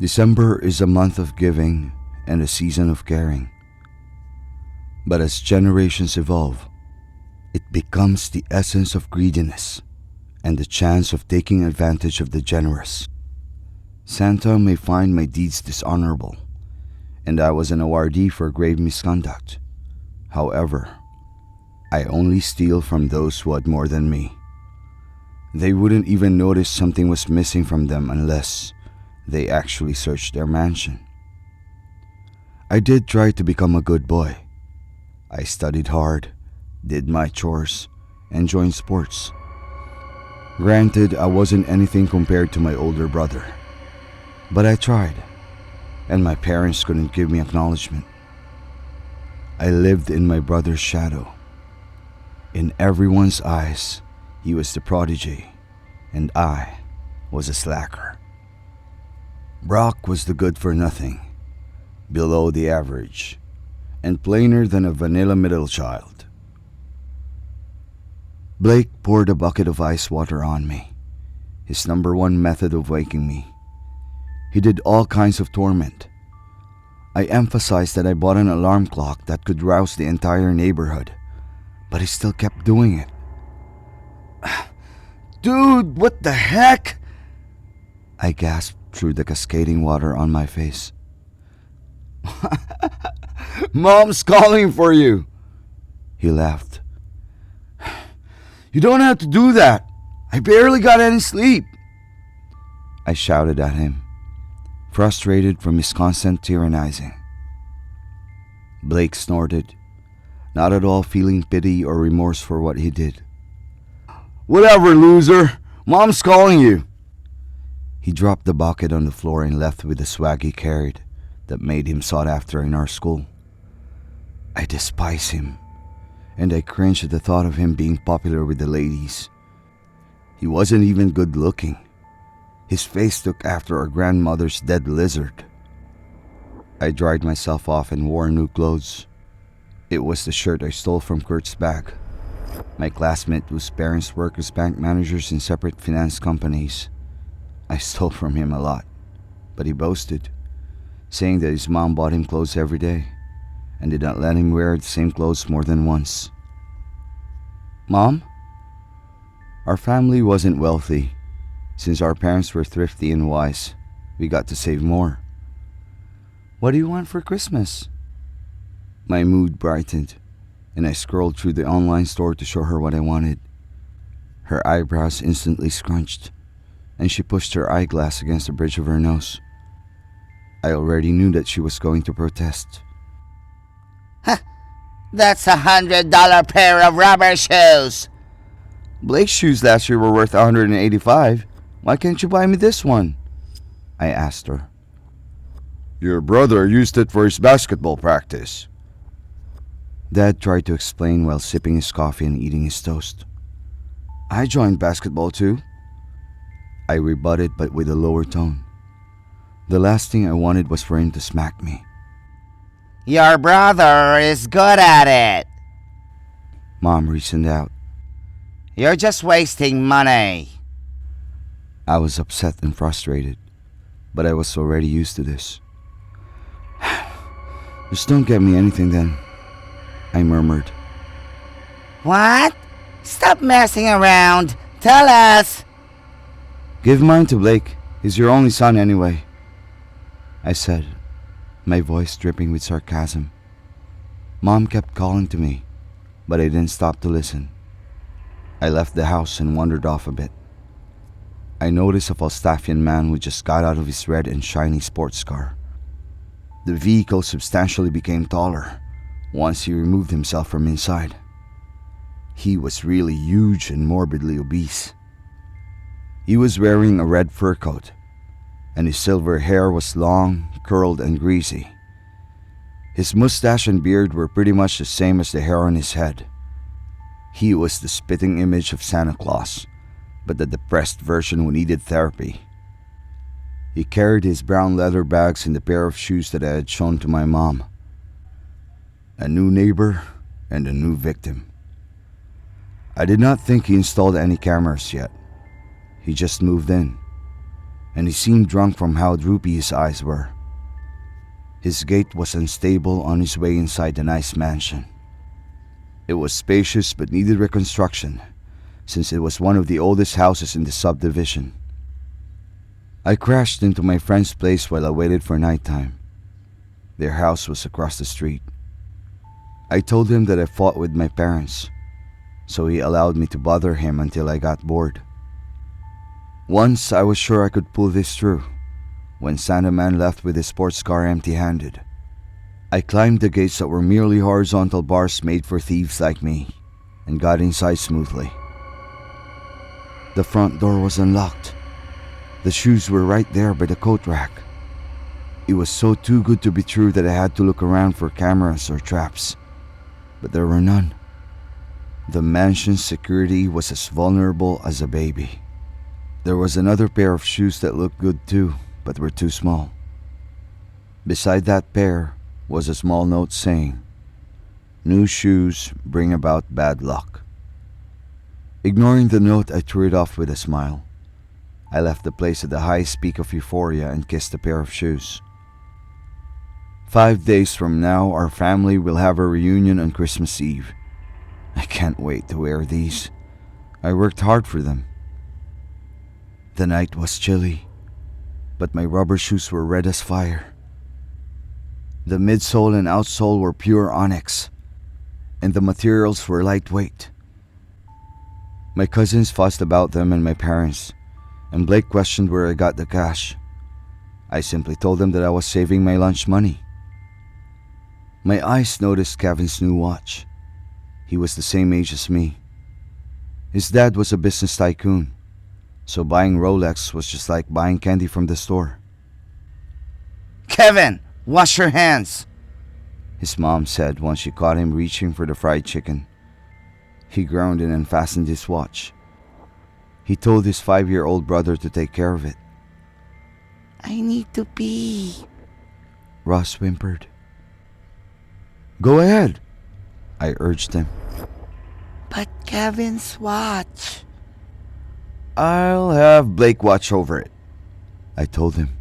December is a month of giving and a season of caring. But as generations evolve, it becomes the essence of greediness and the chance of taking advantage of the generous. Santa may find my deeds dishonorable, and I was an awardee for grave misconduct. However, I only steal from those who had more than me. They wouldn't even notice something was missing from them unless they actually searched their mansion. I did try to become a good boy. I studied hard, did my chores, and joined sports. Granted, I wasn't anything compared to my older brother, but I tried, and my parents couldn't give me acknowledgement. I lived in my brother's shadow. In everyone's eyes, he was the prodigy, and I was a slacker. Brock was the good-for-nothing, below the average, and plainer than a vanilla middle child. Blake poured a bucket of ice water on me, his number one method of waking me. He did all kinds of torment. I emphasized that I bought an alarm clock that could rouse the entire neighborhood, but he still kept doing it. Dude, what the heck? I gasped through the cascading water on my face. Mom's calling for you, he laughed. You don't have to do that. I barely got any sleep, I shouted at him, frustrated from his constant tyrannizing. Blake snorted, not at all feeling pity or remorse for what he did. Whatever, loser. Mom's calling you. He dropped the bucket on the floor and left with the swag he carried that made him sought after in our school. I despise him, and I cringe at the thought of him being popular with the ladies. He wasn't even good looking. His face took after our grandmother's dead lizard. I dried myself off and wore new clothes. It was the shirt I stole from Kurt's bag, my classmate whose parents work as bank managers in separate finance companies. I stole from him a lot, but he boasted, saying that his mom bought him clothes every day and did not let him wear the same clothes more than once. Mom? Our family wasn't wealthy. Since our parents were thrifty and wise, we got to save more. What do you want for Christmas? My mood brightened, and I scrolled through the online store to show her what I wanted. Her eyebrows instantly scrunched, and she pushed her eyeglass against the bridge of her nose. I already knew that she was going to protest. That's $100 pair of rubber shoes. Blake's shoes last year were worth $185. Why can't you buy me this one? I asked her. Your brother used it for his basketball practice. Dad tried to explain while sipping his coffee and eating his toast. I joined basketball too, I rebutted, but with a lower tone. The last thing I wanted was for him to smack me. Your brother is good at it, Mom reasoned out. You're just wasting money. I was upset and frustrated, but I was already used to this. Just don't get me anything then, I murmured. What? Stop messing around. Tell us. Give mine to Blake. He's your only son anyway, I said, my voice dripping with sarcasm. Mom kept calling to me, but I didn't stop to listen. I left the house and wandered off a bit. I noticed a Falstaffian man who just got out of his red and shiny sports car. The vehicle substantially became taller once he removed himself from inside. He was really huge and morbidly obese. He was wearing a red fur coat, and his silver hair was long, curled, and greasy. His mustache and beard were pretty much the same as the hair on his head. He was the spitting image of Santa Claus, but the depressed version who needed therapy. He carried his brown leather bags and the pair of shoes that I had shown to my mom. A new neighbor and a new victim. I did not think he installed any cameras yet. He just moved in. and he seemed drunk from how droopy his eyes were. His gait was unstable on his way inside the nice mansion. It was spacious but needed reconstruction, since it was one of the oldest houses in the subdivision. I crashed into my friend's place while I waited for nighttime. Their house was across the street. I told him that I fought with my parents, so he allowed me to bother him until I got bored. Once I was sure I could pull this through, when Santa Man left with his sports car empty-handed. I climbed the gates that were merely horizontal bars made for thieves like me, and got inside smoothly. The front door was unlocked. The shoes were right there by the coat rack. It was so too good to be true that I had to look around for cameras or traps, but there were none. The mansion's security was as vulnerable as a baby. There was another pair of shoes that looked good too, but were too small. Beside that pair was a small note saying, "New shoes bring about bad luck." Ignoring the note, I threw it off with a smile. I left the place at the highest peak of euphoria and kissed a pair of shoes. 5 days from now, our family will have a reunion on Christmas Eve. I can't wait to wear these. I worked hard for them. The night was chilly, but my rubber shoes were red as fire. The midsole and outsole were pure onyx, and the materials were lightweight. My cousins fussed about them and my parents, and Blake questioned where I got the cash. I simply told them that I was saving my lunch money. My eyes noticed Kevin's new watch. He was the same age as me. His dad was a business tycoon, so buying Rolex was just like buying candy from the store. Kevin, wash your hands. His mom said once she caught him reaching for the fried chicken. He groaned and unfastened his watch. He told his 5-year-old brother to take care of it. I need to pee. Ross whimpered. Go ahead, I urged him. But Kevin's watch. I'll have Blake watch over it, I told him.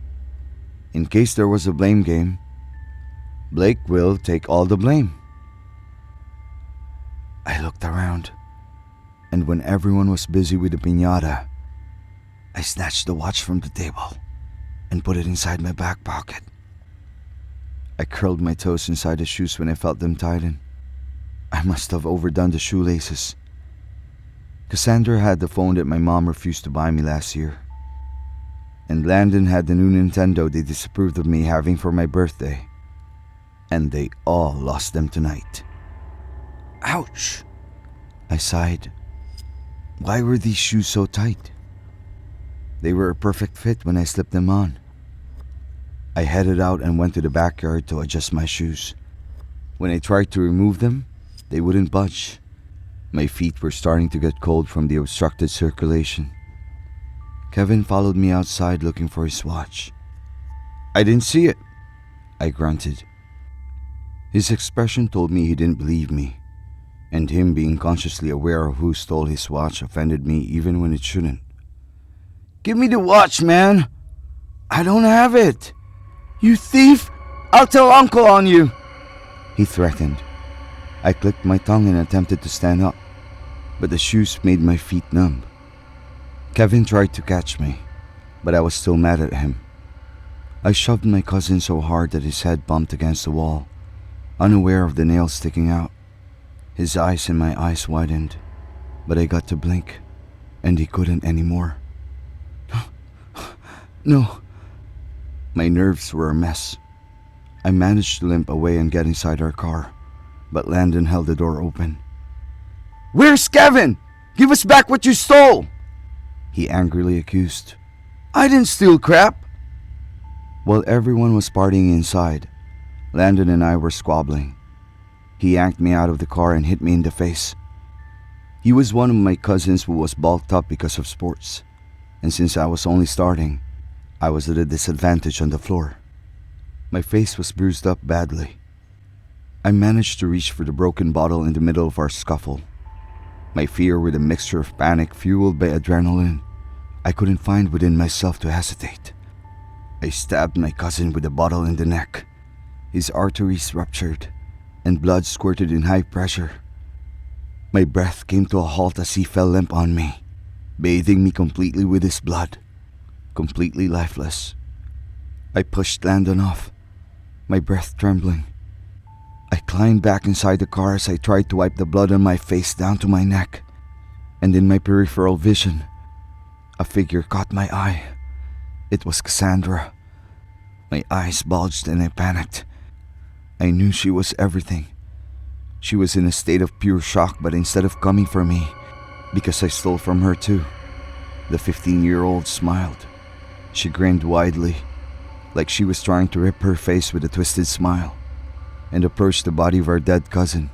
In case there was a blame game, Blake will take all the blame. I looked around, and when everyone was busy with the piñata, I snatched the watch from the table and put it inside my back pocket. I curled my toes inside the shoes when I felt them tighten. I must have overdone the shoelaces. Cassandra had the phone that my mom refused to buy me last year, and Landon had the new Nintendo they disapproved of me having for my birthday, and they all lost them tonight. Ouch! I sighed. Why were these shoes so tight? They were a perfect fit when I slipped them on. I headed out and went to the backyard to adjust my shoes. When I tried to remove them, they wouldn't budge. My feet were starting to get cold from the obstructed circulation. Kevin followed me outside looking for his watch. I didn't see it, I grunted. His expression told me he didn't believe me, and him being consciously aware of who stole his watch offended me even when it shouldn't. Give me the watch, man! I don't have it! You thief! I'll tell Uncle on you! He threatened. I clicked my tongue and attempted to stand up, but the shoes made my feet numb. Kevin tried to catch me, but I was still mad at him. I shoved my cousin so hard that his head bumped against the wall, unaware of the nails sticking out. His eyes and my eyes widened, but I got to blink, and he couldn't anymore. No. My nerves were a mess. I managed to limp away and get inside our car, but Landon held the door open. Where's Kevin? Give us back what you stole! He angrily accused. I didn't steal crap! While everyone was partying inside, Landon and I were squabbling. He yanked me out of the car and hit me in the face. He was one of my cousins who was bulked up because of sports, and since I was only starting, I was at a disadvantage on the floor. My face was bruised up badly. I managed to reach for the broken bottle in the middle of our scuffle. My fear with a mixture of panic fueled by adrenaline I couldn't find within myself to hesitate. I stabbed my cousin with a bottle in the neck. His arteries ruptured, and blood squirted in high pressure. My breath came to a halt as he fell limp on me, bathing me completely with his blood, completely lifeless. I pushed Landon off, my breath trembling. I climbed back inside the car as I tried to wipe the blood on my face down to my neck, and in my peripheral vision, a figure caught my eye. It was Cassandra. My eyes bulged and I panicked. I knew she was everything. She was in a state of pure shock, but instead of coming for me, because I stole from her too, the 15-year-old smiled. She grinned widely, like she was trying to rip her face with a twisted smile, and approached the body of our dead cousin,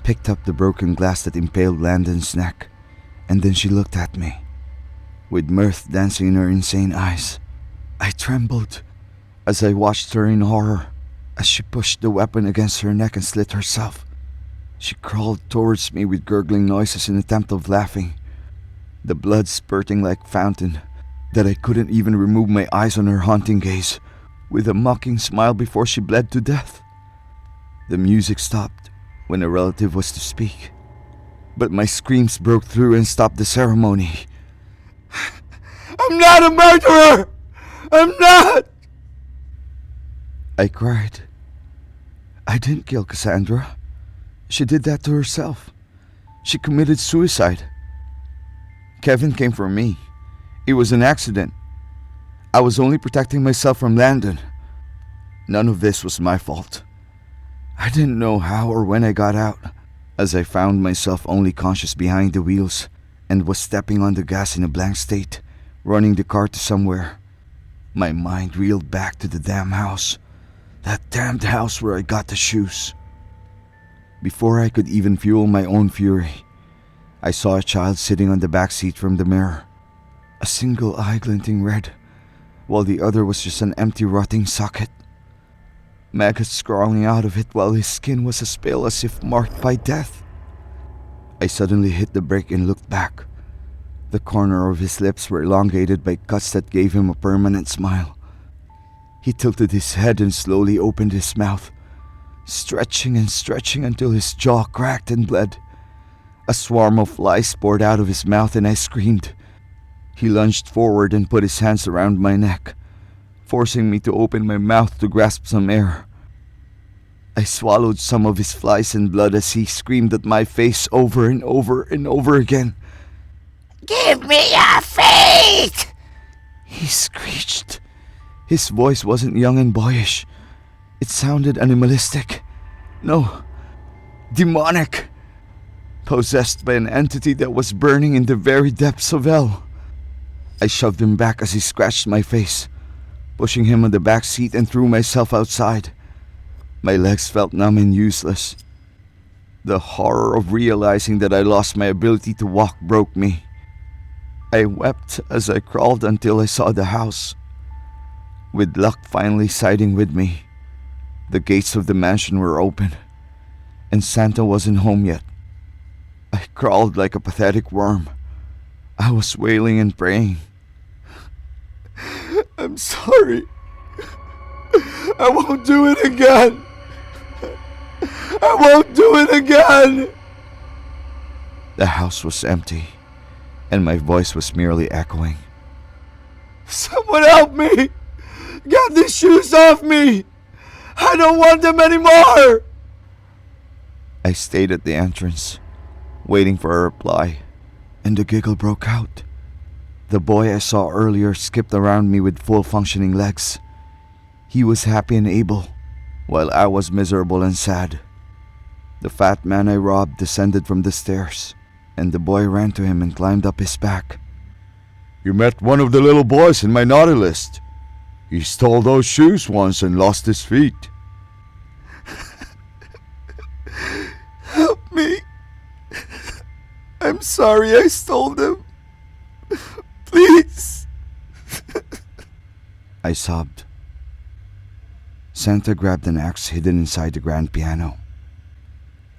picked up the broken glass that impaled Landon's neck, and then she looked at me, with mirth dancing in her insane eyes. I trembled as I watched her in horror as she pushed the weapon against her neck and slit herself. She crawled towards me with gurgling noises in an attempt of laughing, the blood spurting like fountain that I couldn't even remove my eyes on her haunting gaze, with a mocking smile before she bled to death. The music stopped when a relative was to speak, but my screams broke through and stopped the ceremony. "I'm not a murderer! I'm not!" I cried. I didn't kill Cassandra. She did that to herself. She committed suicide. Kevin came for me. It was an accident. I was only protecting myself from Landon. None of this was my fault. I didn't know how or when I got out, as I found myself only conscious behind the wheels and was stepping on the gas in a blank state, running the car to somewhere. My mind reeled back to the damn house. That damned house where I got the shoes. Before I could even fuel my own fury, I saw a child sitting on the back seat from the mirror, a single eye glinting red, while the other was just an empty rotting socket. Maggots crawling out of it while his skin was as pale as if marked by death. I suddenly hit the brake and looked back. The corner of his lips were elongated by cuts that gave him a permanent smile. He tilted his head and slowly opened his mouth, stretching and stretching until his jaw cracked and bled. A swarm of flies poured out of his mouth and I screamed. He lunged forward and put his hands around my neck, forcing me to open my mouth to grasp some air. I swallowed some of his flies and blood as he screamed at my face over and over and over again. Give me your feet! He screeched. His voice wasn't young and boyish. It sounded animalistic. No, demonic. Possessed by an entity that was burning in the very depths of hell. I shoved him back as he scratched my face, pushing him on the back seat and threw myself outside. My legs felt numb and useless. The horror of realizing that I lost my ability to walk broke me. I wept as I crawled until I saw the house. With luck finally siding with me, the gates of the mansion were open, and Santa wasn't home yet. I crawled like a pathetic worm. I was wailing and praying. "I'm sorry. I won't do it again. I won't do it again." The house was empty, and my voice was merely echoing. "Someone help me! Get these shoes off me! I don't want them anymore!" I stayed at the entrance, waiting for a reply, and a giggle broke out. The boy I saw earlier skipped around me with full functioning legs. He was happy and able, while I was miserable and sad. The fat man I robbed descended from the stairs, and the boy ran to him and climbed up his back. "You met one of the little boys in my naughty list. He stole those shoes once and lost his feet." "Help me. I'm sorry I stole them. Please." I sobbed. Santa grabbed an axe hidden inside the grand piano.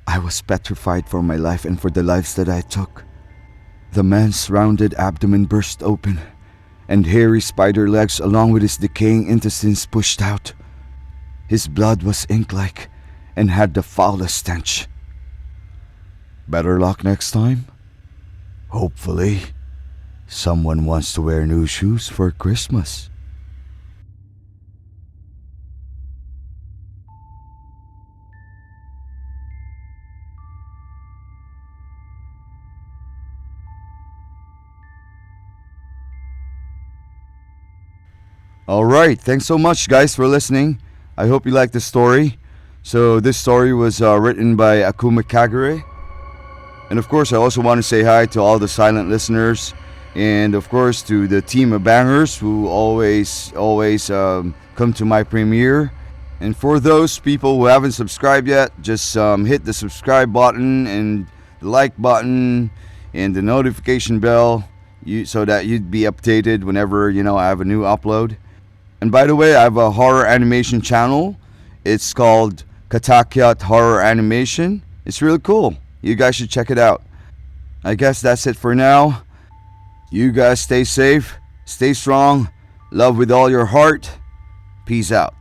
I was petrified for my life and for the lives that I took. The man's rounded abdomen burst open, and hairy spider legs along with his decaying intestines pushed out. His blood was ink-like and had the foulest stench. Better luck next time? Hopefully, someone wants to wear new shoes for Christmas. Alright, thanks so much guys for listening. I hope you liked the story. So this story was written by Akume Kegare. And of course I also want to say hi to all the silent listeners. And of course to the team of bangers who always come to my premiere. And for those people who haven't subscribed yet, just hit the subscribe button and the like button and the notification bell so that you'd be updated whenever I have a new upload. And by the way, I have a horror animation channel. It's called Katatakutan Horror Animation. It's really cool. You guys should check it out. I guess that's it for now. You guys stay safe, stay strong, love with all your heart. Peace out.